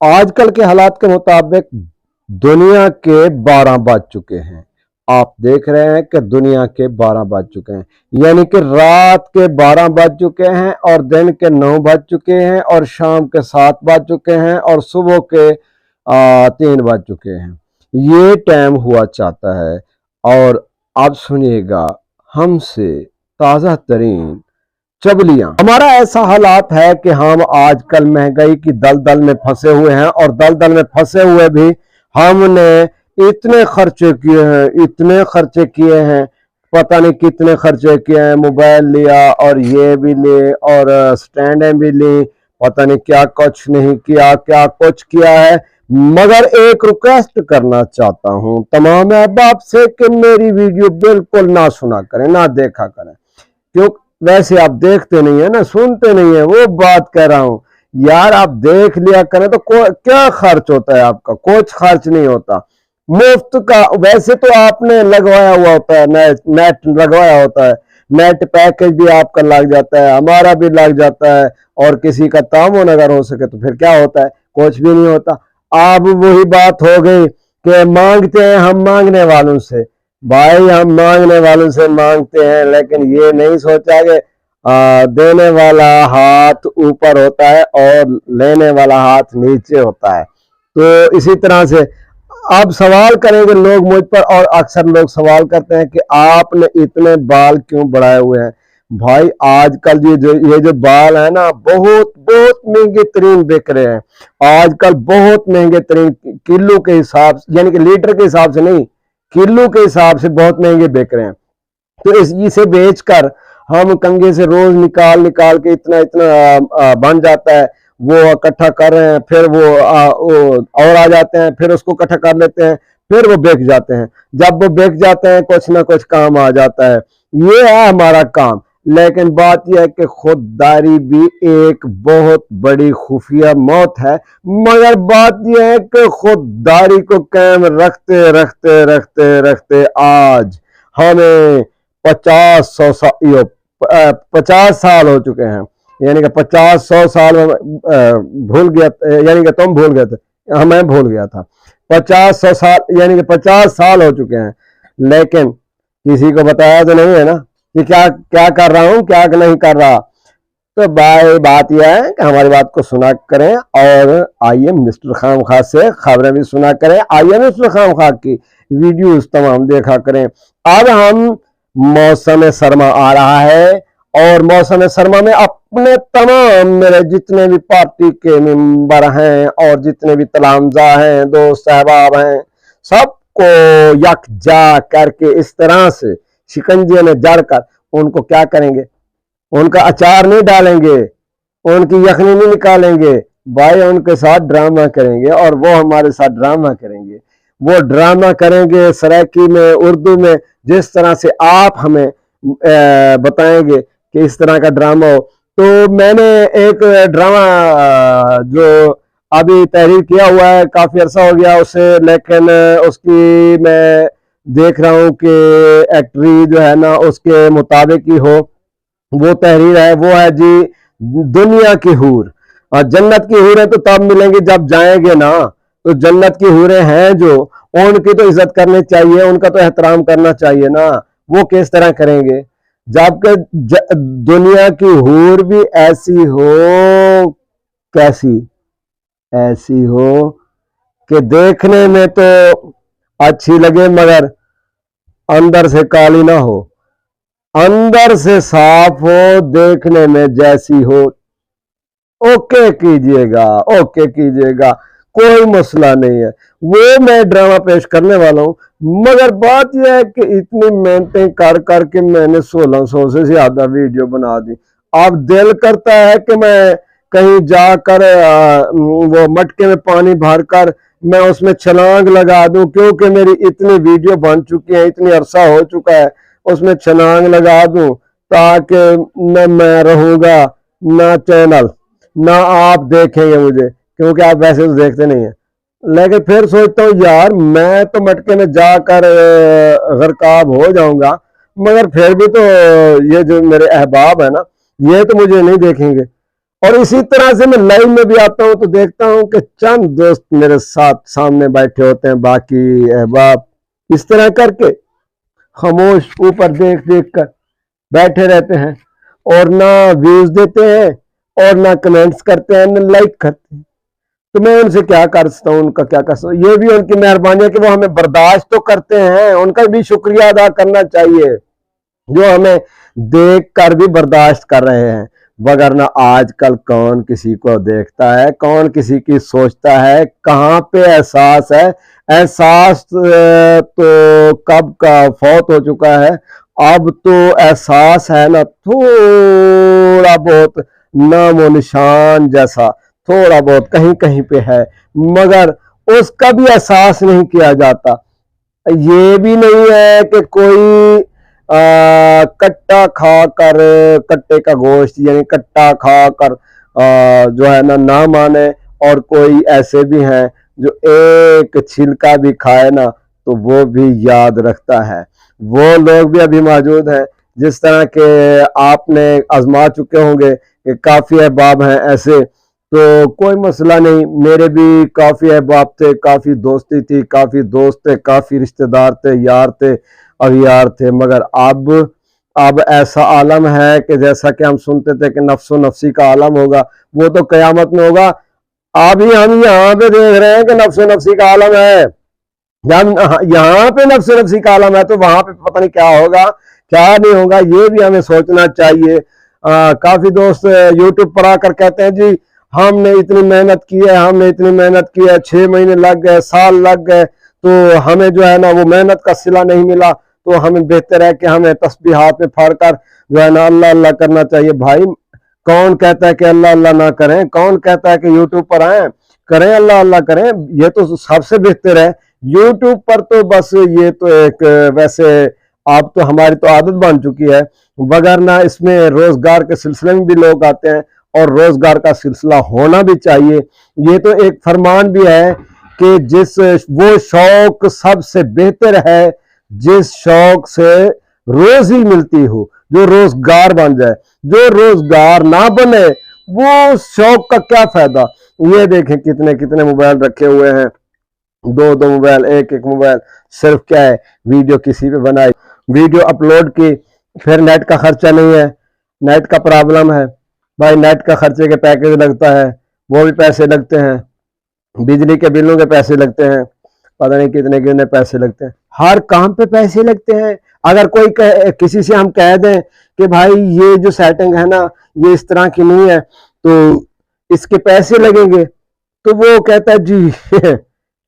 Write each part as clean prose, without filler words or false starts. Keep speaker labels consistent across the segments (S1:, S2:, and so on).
S1: आजकल के हालात के मुताबिक दुनिया के 12 बज चुके हैं। आप देख रहे हैं कि दुनिया के 12 बज चुके हैं, यानी कि रात के 12 बज चुके हैं और दिन के 9 बज चुके हैं और शाम के 7 बज चुके हैं और सुबह के 3 बज चुके हैं। ये टाइम हुआ चाहता है। और अब सुनिएगा हमसे ताज़ा तरीन चबलियां। हमारा ऐसा हालात है कि हम आजकल महंगाई की दलदल में फंसे हुए हैं और दलदल में फंसे हुए भी हमने इतने खर्चे किए हैं, इतने खर्चे किए हैं, पता नहीं कितने खर्चे किए हैं। मोबाइल लिया और ये भी ले और स्टैंड भी ली, पता नहीं क्या कुछ नहीं किया, क्या कुछ किया है। मगर एक रिक्वेस्ट करना चाहता हूं तमाम अहबाब से कि मेरी वीडियो बिल्कुल ना सुना करें, ना देखा करें, क्यों वैसे आप देखते नहीं है ना, सुनते नहीं है, वो बात कह रहा हूं यार। आप देख लिया करें तो क्या खर्च होता है आपका? कुछ खर्च नहीं होता, मुफ्त का। वैसे तो आपने लगवाया हुआ होता है, नेट लगवाया होता है, नेट पैकेज भी आपका लग जाता है, हमारा भी लग जाता है। और किसी का तामुन अगर हो सके तो फिर क्या होता है? कुछ भी नहीं होता। अब वही बात हो गई कि मांगते हैं हम मांगने वालों से। भाई हम मांगने वालों से मांगते हैं, लेकिन ये नहीं सोचा कि देने वाला हाथ ऊपर होता है और लेने वाला हाथ नीचे होता है। तो इसी तरह से अब सवाल करेंगे लोग मुझ पर, और अक्सर लोग सवाल करते हैं कि आपने इतने बाल क्यों बढ़ाए हुए हैं। भाई आजकल ये जो बाल है ना, बहुत बहुत महंगे तरीन बिक रहे हैं आजकल, बहुत महंगे तरीन, किलो के हिसाब से, यानी कि लीटर के हिसाब से नहीं, किलो के हिसाब से बहुत महंगे बिक रहे हैं। तो इसे बेचकर हम कंगे से रोज निकाल निकाल के इतना इतना बन जाता है, वो इकट्ठा कर रहे हैं, फिर वो और आ जाते हैं, फिर उसको इकट्ठा कर लेते हैं, फिर वो बेच जाते हैं। जब वो बेच जाते हैं कुछ ना कुछ काम आ जाता है। ये है हमारा काम। लेकिन बात यह है कि खुददारी भी एक बहुत बड़ी खुफिया मौत है। मगर बात यह है कि खुददारी को कायम रखते रखते रखते रखते आज हमें 50 साल हो चुके हैं। यानी कि 50-100 साल में भूल गया, यानी कि तुम भूल गए थे, हाँ मैं भूल गया था। 50-100 साल, यानी कि 50 साल हो चुके हैं, लेकिन किसी को बताया तो नहीं है ना कि क्या क्या कर रहा हूं, क्या नहीं कर रहा। तो भाई बात यह है कि हमारी बात को सुना करें और आइए मिस्टर खामखा से खबरें भी सुना करें। आइए मिस्टर खामखा की वीडियोस तमाम देखा करें। अब हम मौसम सरमा आ रहा है और मौसम सरमा में अपने तमाम मेरे जितने भी पार्टी के मेंबर हैं और जितने भी तलामजा हैं, दोस्त सहबाब हैं, सबको यकजा करके इस तरह से शिकंजे में जड़कर उनको क्या करेंगे? उनका अचार नहीं डालेंगे, उनकी यखनी नहीं निकालेंगे भाई, उनके साथ ड्रामा करेंगे और वो हमारे साथ ड्रामा करेंगे। वो ड्रामा करेंगे सराइकी में, उर्दू में, जिस तरह से आप हमें बताएंगे कि इस तरह का ड्रामा हो। तो मैंने एक ड्रामा जो अभी तहरीर किया हुआ है, काफी अरसा हो गया उसे, लेकिन उसकी मैं देख रहा हूँ कि एक्टरी जो है ना उसके मुताबिक ही हो। वो तहरीर है, वो है जी दुनिया की हूर। और जन्नत की हूरें तो तब मिलेंगी जब जाएंगे ना। तो जन्नत की हूरें हैं जो, उनकी तो इज्जत करनी चाहिए, उनका तो एहतराम करना चाहिए ना। वो किस तरह करेंगे जबकि दुनिया की हूर भी ऐसी हो, कैसी? ऐसी हो कि देखने में तो अच्छी लगे मगर अंदर से काली ना हो, अंदर से साफ हो, देखने में जैसी हो। ओके कीजिएगा, ओके कीजिएगा, कोई मसला नहीं है। वो मैं ड्रामा पेश करने वाला हूँ। मगर बात यह है कि इतनी मेहनतें कर करके मैंने 1600 से ज्यादा वीडियो बना दी। अब दिल करता है कि मैं कहीं जाकर वो मटके में पानी भरकर मैं उसमें छलांग लगा दूं, क्योंकि मेरी इतनी वीडियो बन चुकी है, इतनी अरसा हो चुका है, उसमें छलांग लगा दूं ताकि न मैं रहूंगा, ना चैनल, ना आप देखेंगे मुझे, क्योंकि आप वैसे तो देखते नहीं है। लेकिन फिर सोचता हूँ यार मैं तो मटके में जाकर गरकाब हो जाऊंगा, मगर फिर भी तो ये जो मेरे अहबाब है ना, ये तो मुझे नहीं देखेंगे। और इसी तरह से मैं लाइव में भी आता हूं तो देखता हूं कि चंद दोस्त मेरे साथ सामने बैठे होते हैं, बाकी अहबाब इस तरह करके खामोश ऊपर देख देख कर बैठे रहते हैं और ना व्यूज देते हैं और ना कमेंट्स करते हैं ना लाइक करते हैं। तो मैं उनसे क्या कर सकता हूँ, उनका क्या कर सकता हूँ? ये भी उनकी मेहरबानी है कि वो हमें बर्दाश्त तो करते हैं, उनका भी शुक्रिया अदा करना चाहिए जो हमें देख कर भी बर्दाश्त कर रहे हैं। वगरना आजकल कौन किसी को देखता है, कौन किसी की सोचता है, कहाँ पे एहसास है? एहसास तो कब का फौत हो चुका है। अब तो एहसास है ना थोड़ा बहुत नामो निशान जैसा, थोड़ा बहुत कहीं कहीं पे है, मगर उसका भी एहसास नहीं किया जाता। ये भी नहीं है कि कोई कट्टा खाकर, कट्टे का गोश्त यानी कट्टा खाकर जो है ना माने, और कोई ऐसे भी हैं जो एक छिलका भी खाए ना तो वो भी याद रखता है। वो लोग भी अभी मौजूद हैं जिस तरह के आपने आजमा चुके होंगे कि काफी अहबाब हैं ऐसे। तो कोई मसला नहीं, मेरे भी काफी अहबाब थे, काफी दोस्ती थी, काफी दोस्त थे, काफी रिश्तेदार थे, यार थे, अगयार थे, मगर अब ऐसा आलम है कि जैसा कि हम सुनते थे कि नफ्सो नफ्सी का आलम होगा, वो तो कयामत में होगा। अभी हम यहाँ पे देख रहे हैं कि नफ्सो नफ्सी का आलम है, यहाँ पे नफ्सो नफ्सी का आलम है, तो वहां पे पता नहीं क्या होगा क्या नहीं होगा, ये भी हमें सोचना चाहिए। काफी दोस्त यूट्यूब पर आकर कहते हैं जी हमने इतनी मेहनत की है, हमने इतनी मेहनत की है, 6 महीने लग गए, साल लग गए, तो हमें जो है ना वो मेहनत का सिला नहीं मिला, तो हमें बेहतर है कि हमें तस्बीह हाथ में फाड़कर जो है ना अल्लाह अल्लाह करना चाहिए। भाई कौन कहता है कि अल्लाह अल्लाह ना करें? कौन कहता है कि यूट्यूब पर आए करें अल्लाह अल्लाह करें? ये तो सबसे बेहतर है। यूट्यूब पर तो बस ये तो एक वैसे आप तो हमारी तो आदत बन चुकी है, वगरना इसमें रोजगार के सिलसिले में भी लोग आते हैं और रोजगार का सिलसिला होना भी चाहिए। ये तो एक फरमान भी है कि जिस वो शौक सबसे बेहतर है जिस शौक से रोजी मिलती हो, जो रोजगार बन जाए। जो रोजगार ना बने वो शौक का क्या फायदा? ये देखें कितने कितने मोबाइल रखे हुए हैं, 2-2 मोबाइल, एक मोबाइल, सिर्फ क्या है वीडियो किसी पे बनाई, वीडियो अपलोड की, फिर नेट का खर्चा नहीं है, नेट का प्रॉब्लम है भाई, नेट का खर्चे के पैकेज लगता है, वो भी पैसे लगते हैं, बिजली के बिलों के पैसे लगते हैं, पता नहीं कितने कितने पैसे लगते हैं, हर काम पे पैसे लगते हैं। अगर कोई किसी से हम कह दें कि भाई ये जो सेटिंग है ना ये इस तरह की नहीं है तो इसके पैसे लगेंगे, तो वो कहता है जी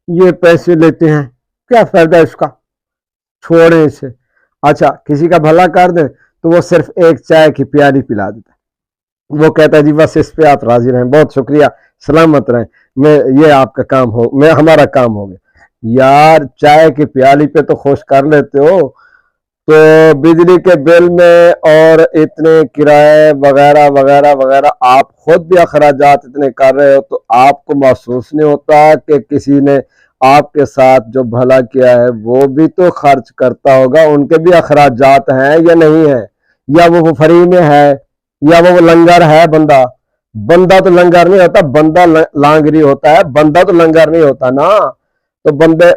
S1: ये पैसे लेते हैं, क्या फायदा इसका, छोड़े इसे। अच्छा किसी का भला कर दें तो वो सिर्फ एक चाय की प्याली पिला देता है, वो कहता है जी बस इस पे आप राजी रहें, बहुत शुक्रिया, सलामत रहें, मैं ये आपका काम हो, मैं हमारा काम हो गया। यार चाय की प्याली पे तो खुश कर लेते हो, तो बिजली के बिल में और इतने किराए वगैरह वगैरह वगैरह आप खुद भी अखराजात इतने कर रहे हो, तो आपको महसूस नहीं होता कि किसी ने आपके साथ जो भला किया है वो भी तो खर्च करता होगा, उनके भी अखराजात हैं या नहीं है, या वो फ्री में है या वो लंगर है। बंदा बंदा तो लंगर नहीं होता, बंदा लांगरी होता है, बंदा तो लंगर नहीं होता ना। तो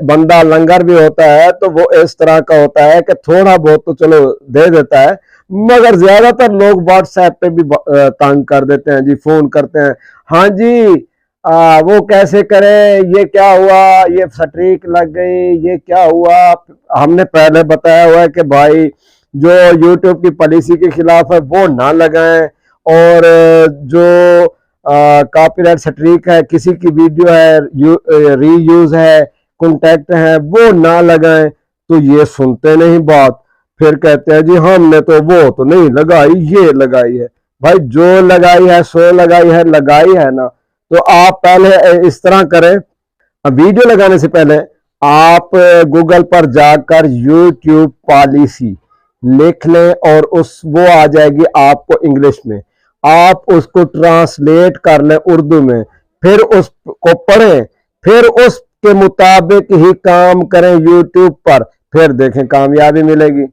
S1: बंदा लंगर भी होता है तो वो इस तरह का होता है कि थोड़ा बहुत तो चलो दे देता है, मगर ज्यादातर लोग व्हाट्सएप पे भी तंग कर देते हैं जी, फोन करते हैं, हाँ जी वो कैसे करें, ये क्या हुआ, ये सट्रीक लग गई, ये क्या हुआ। हमने पहले बताया हुआ है कि भाई जो यूट्यूब की पॉलिसी के खिलाफ है वो ना लगाएं, और जो कॉपीराइट स्ट्राइक है, किसी की वीडियो है, रीयूज है, कॉन्टैक्ट है, वो ना लगाएं। तो ये सुनते नहीं बात, फिर कहते हैं जी हमने तो वो तो नहीं लगाई, ये लगाई है। भाई जो लगाई है सो लगाई है ना। तो आप पहले इस तरह करें, वीडियो लगाने से पहले आप गूगल पर जाकर यूट्यूब पॉलिसी लिख लें और उस वो आ जाएगी आपको इंग्लिश में, आप उसको ट्रांसलेट कर लें उर्दू में, फिर उसको पढ़ें, फिर उसके मुताबिक ही काम करें यूट्यूब पर, फिर देखें कामयाबी मिलेगी।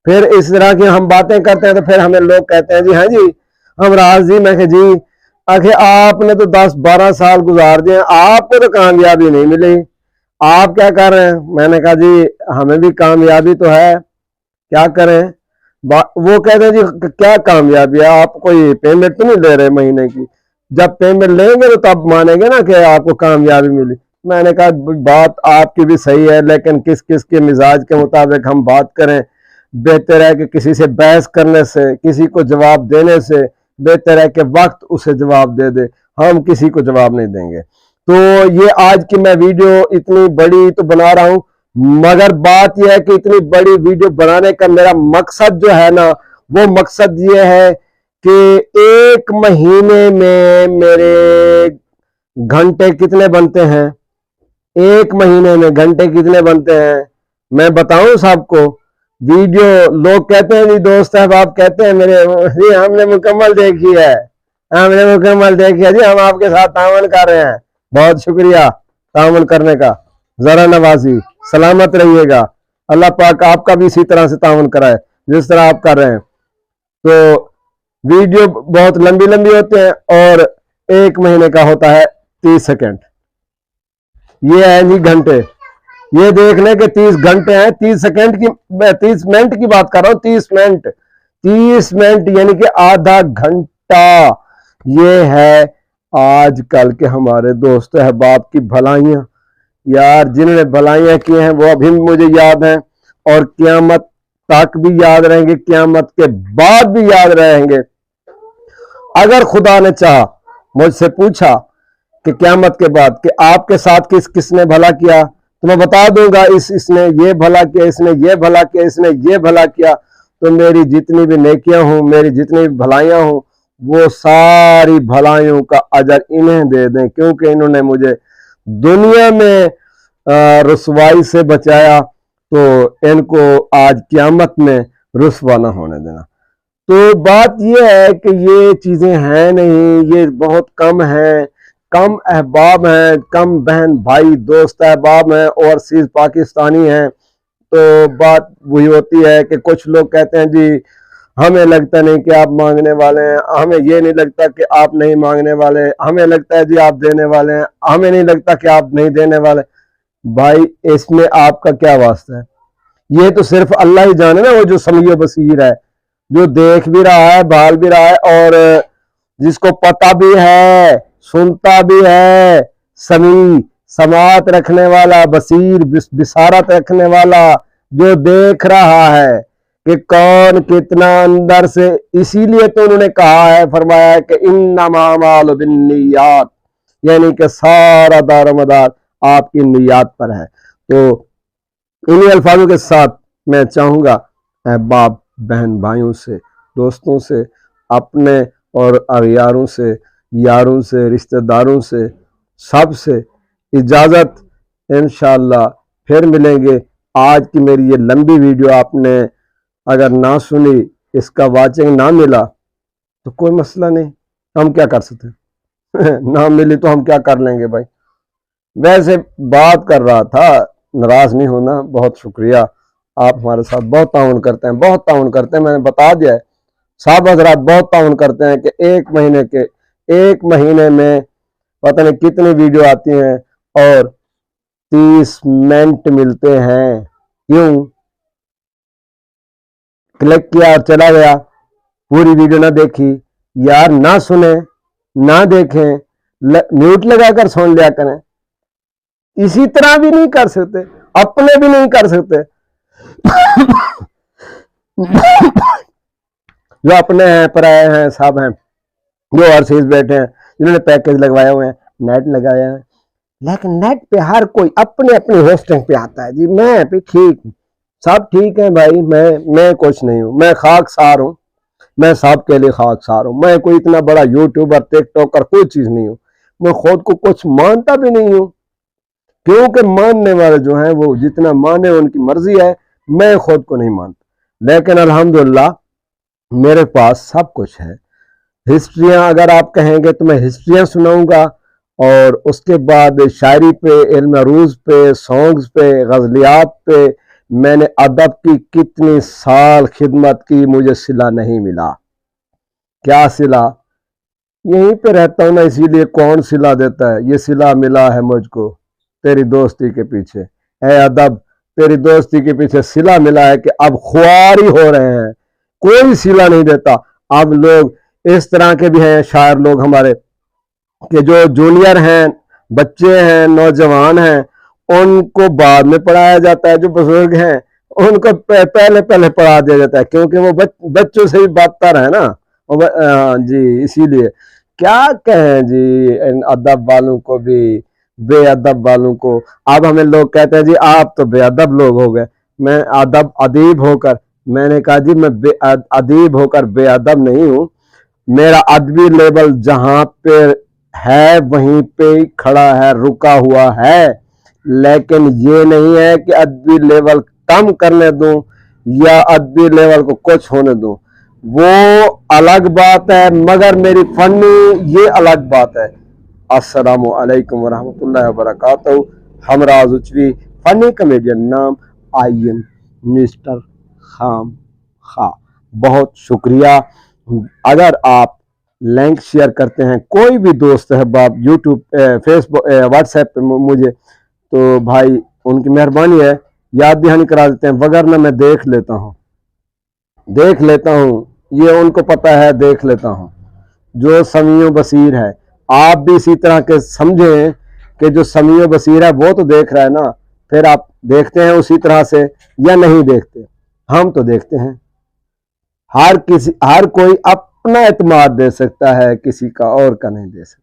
S1: फिर इस तरह की हम बातें करते हैं तो फिर हमें लोग कहते हैं जी हाँ जी हम राज जी, मैं जी आखिर आपने तो 10-12 साल गुजार दिए, आपको तो कामयाबी नहीं मिली, आप क्या कर रहे हैं? मैंने कहा जी हमें भी कामयाबी तो है, क्या करें? वो कहते हैं जी क्या कामयाबी है, आप कोई पेमेंट तो नहीं ले रहे महीने की, जब पेमेंट लेंगे तो तब मानेंगे ना कि आपको कामयाबी मिली। मैंने कहा बात आपकी भी सही है, लेकिन किस किस के मिजाज के मुताबिक हम बात करें। बेहतर है कि किसी से बहस करने से, किसी को जवाब देने से बेहतर है कि वक्त उसे जवाब दे दे, हम किसी को जवाब नहीं देंगे। तो ये आज की मैं वीडियो इतनी बड़ी तो बना रहा हूं, मगर बात यह है कि इतनी बड़ी वीडियो बनाने का मेरा मकसद जो है ना, वो मकसद ये है कि एक महीने में मेरे घंटे कितने बनते हैं, एक महीने में घंटे कितने बनते हैं मैं बताऊं सबको। वीडियो लोग कहते हैं जी दोस्त साहब आप कहते हैं मेरे, जी हमने मुकम्मल देखी है, हमने मुकम्मल देखी है जी, हम आपके साथ तावन कर रहे हैं। बहुत शुक्रिया तावन करने का, जरा नवाजी, सलामत रहिएगा, अल्लाह पाक आपका भी इसी तरह से तावन कराए जिस तरह आप कर रहे हैं। तो वीडियो बहुत लंबी लंबी होते हैं और एक महीने का होता है 30 सेकंड। ये है जी घंटे, ये देख लें कि 30 घंटे हैं, 30 सेकंड की, मैं 30 मिनट की बात कर रहा हूं, 30 मिनट, 30 मिनट यानी कि आधा घंटा। ये है आजकल के हमारे दोस्त अहबाब की भलाइयां, यार जिन्होंने भलाइयां की हैं वो अभी मुझे याद हैं और क़यामत तक भी याद रहेंगे, क़यामत के बाद भी याद रहेंगे। अगर खुदा ने चाहा, मुझसे पूछा कि क़यामत के बाद कि आपके साथ किसने भला किया, तो मैं बता दूंगा इसने ये भला किया, इसने ये भला किया, इसने ये भला किया। तो मेरी जितनी भी नेकियां हूं, मेरी जितनी भी भलाइयां हूं, वो सारी भलाइयों का अजर इन्हें दे दें, क्योंकि इन्होंने मुझे दुनिया में रुसवाई से बचाया, तो इनको आज क़यामत में रुसवा ना होने देना। तो बात यह है कि ये चीजें हैं नहीं, ये बहुत कम हैं, कम अहबाब हैं, कम बहन भाई दोस्त अहबाब हैं, ओवरसीज पाकिस्तानी हैं। तो बात वही होती है कि कुछ लोग कहते हैं जी हमें लगता नहीं कि आप मांगने वाले हैं, हमें ये नहीं लगता कि आप नहीं मांगने वाले, हमें लगता है जी आप देने वाले हैं, हमें नहीं लगता कि आप नहीं देने वाले। भाई इसमें आपका क्या वास्ता है? ये तो सिर्फ अल्लाह ही जाने ना, वो जो समीअ बसीर है, जो देख भी रहा है, भाल भी रहा है, और जिसको पता भी है, सुनता भी है, समी समात रखने वाला, बसीर बिसारत रखने वाला, जो देख रहा है कि कौन कितना अंदर से। इसीलिए तो उन्होंने कहा है, फरमाया है कि इन्नमा अमालु बिन्नियात, यानी कि सारा दारोमदार आपकी नियत पर है। तो इन्हीं अल्फाजों के साथ मैं चाहूंगा अहबाब बहन भाइयों से, दोस्तों से, अपने और अगयारों से, यारों से, रिश्तेदारों से, सब से इजाज़त, इंशाअल्लाह फिर मिलेंगे। आज की मेरी ये लंबी वीडियो आपने अगर ना सुनी, इसका वाचिंग ना मिला तो कोई मसला नहीं, हम क्या कर सकते ना मिली तो हम क्या कर लेंगे भाई। वैसे बात कर रहा था, नाराज नहीं होना। बहुत शुक्रिया, आप हमारे साथ बहुत ताउन करते हैं, बहुत ताउन करते हैं। मैंने बता दिया है, साहब हजरात बहुत ताउन करते हैं कि एक महीने में पता नहीं कितनी वीडियो आती हैं और 30 मिनट मिलते हैं। क्यों? क्लिक किया और चला गया, पूरी वीडियो ना देखी। यार ना सुने ना देखें, म्यूट लगाकर सुन लिया करें। इसी तरह भी नहीं कर सकते, अपने भी नहीं कर सकते जो अपने हैं, पराए हैं, सब हैं, जो ओवरसीज बैठे हैं, जिन्होंने पैकेज लगवाए हुए हैं, नेट लगाया है, लेकिन नेट पे हर कोई अपने अपनी होस्टिंग पे आता है जी। मैं भी ठीक हूँ, सब ठीक है भाई, मैं कुछ नहीं हूँ, मैं खाकसार हूँ, मैं सबके लिए खाकसार हूँ। मैं कोई इतना बड़ा यूट्यूबर टिकटॉकर कोई चीज नहीं हूँ, मैं खुद को कुछ मानता भी नहीं हूँ, क्योंकि मानने वाले जो हैं वो जितना माने उनकी मर्जी है, मैं खुद को नहीं मानता। लेकिन अल्हम्दुलिल्लाह मेरे पास सब कुछ है। हिस्ट्रियां अगर आप कहेंगे तो मैं हिस्ट्रियां सुनाऊंगा, और उसके बाद शायरी पे, इल्म अरूज पे, सॉन्ग्स पे, गजलियात पे। मैंने अदब की कितनी साल खिदमत की, मुझे सिला नहीं मिला। क्या सिला? यहीं पे रहता हूँ ना, इसीलिए कौन सिला देता है, ये सिला मिला है मुझको तेरी दोस्ती के पीछे। है अदब, तेरी दोस्ती के पीछे सिला मिला है कि अब खुआरी हो रहे हैं, कोई सिला नहीं देता। अब लोग इस तरह के भी हैं शायर लोग हमारे, कि जो जूनियर हैं, बच्चे हैं, नौजवान हैं, उनको बाद में पढ़ाया जाता है। जो बुजुर्ग हैं उनको पहले पहले पढ़ा दिया जाता है, क्योंकि वो बच्चों से भी बदतर है ना। जी इसीलिए क्या कहें जी, इन अदब वालों को भी, बेअदब वालों को। अब हमें लोग कहते हैं जी आप तो बेअदब लोग हो गए। मैं अदब अदीब होकर, मैंने कहा जी मैं अदीब होकर बेअदब नहीं हूँ। मेरा अदबी लेवल जहां पे है वहीं पे ही खड़ा है, रुका हुआ है। लेकिन ये नहीं है कि अदबी लेवल कम करने दूं या अदबी लेवल को कुछ होने दूं, वो अलग बात है। मगर मेरी फनी ये अलग बात है। अस्सलामु अलैकुम वरहमतुल्लाहि वबरकातुहू। हमराज उचवी, फनी कमेडियन, नाम आई एम मिस्टर खाम खा। बहुत शुक्रिया। अगर आप लिंक शेयर करते हैं, कोई भी दोस्त है बाप यूट्यूब, फेसबुक, व्हाट्सएप पे मुझे, तो भाई उनकी मेहरबानी है, याद दहानी करा देते हैं, वगरना मैं देख लेता हूँ, ये उनको पता है, देख लेता हूँ। जो समीओ बसीर है, आप भी इसी तरह के समझें कि जो समीओ बसीर है वो तो देख रहा है ना, फिर आप देखते हैं उसी तरह से या नहीं देखते? हम तो देखते हैं। हर कोई अपना एतमाद दे सकता है, किसी का और का नहीं दे सकता।